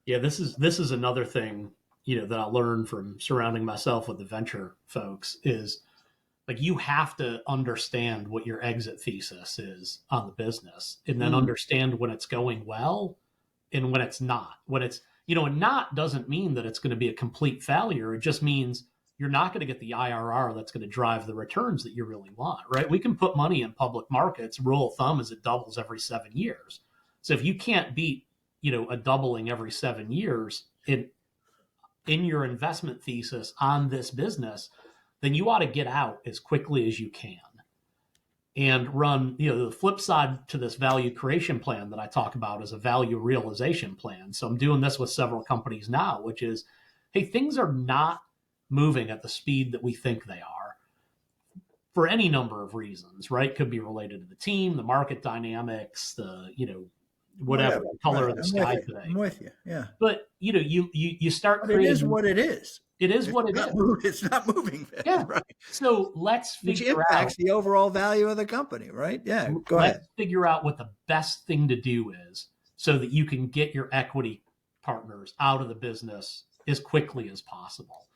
Yeah, this is another thing, that I learned from surrounding myself with the venture folks is like you have to understand what your exit thesis is on the business and then Mm, understand when it's going well and when it's not. When it's, and not doesn't mean that it's going to be a complete failure. It just means you're not going to get the IRR that's going to drive the returns that you really want, right? We can put money in public markets. Rule of thumb is it doubles every 7 years. So if you can't beat, a doubling every 7 years in your investment thesis on this business, then you ought to get out as quickly as you can and run, the flip side to this value creation plan that I talk about is a value realization plan. So I'm doing this with several companies now, which is, hey, things are not moving at the speed that we think they are for any number of reasons, right? Could be related to the team, the market dynamics, whatever, whatever. the Right. color of the I'm with sky you. I'm today. with you. Yeah. But you start But it is creating. what it is. It is It's what it not is. it's not moving fast, Yeah. right? So let's Which figure out impacts the overall value of the company, right? Yeah. Go ahead. let's figure out what the best thing to do is so that you can get your equity partners out of the business as quickly as possible.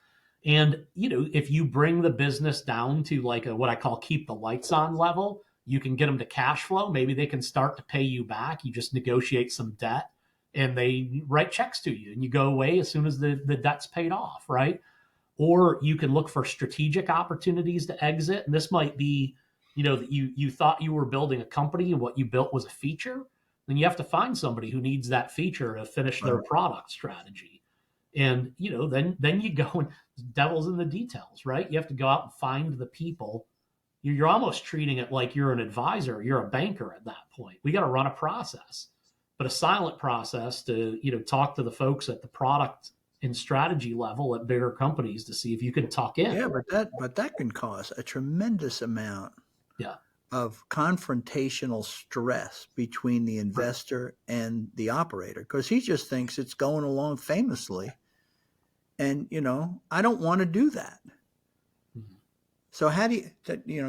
And if you bring the business down to like a what I call keep the lights on level, you can get them to cash flow. Maybe they can start to pay you back. You just negotiate some debt and they write checks to you and you go away as soon as the debt's paid off, right? Or you can look for strategic opportunities to exit. And this might be, that you thought you were building a company and what you built was a feature. Then you have to find somebody who needs that feature to finish their Right. product strategy. And then you go and devil's in the details, right? You have to go out and find the people. You're almost treating it like you're an advisor, you're a banker at that point. We got to run a process, but a silent process to talk to the folks at the product and strategy level at bigger companies to see if you can tuck in. Yeah, but that can cause a tremendous amount Yeah, of confrontational stress between the right. investor and the operator because he just thinks it's going along famously. And, I don't want to do that. Mhm. So how do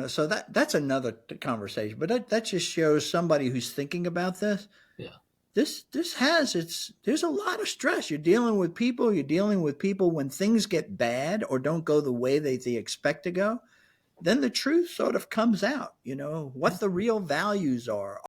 so that's another conversation, but that just shows somebody who's thinking about this. Yeah. This has there's a lot of stress. You're dealing with people when things get bad or don't go the way they expect to go. Then the truth sort of comes out, what the real values are.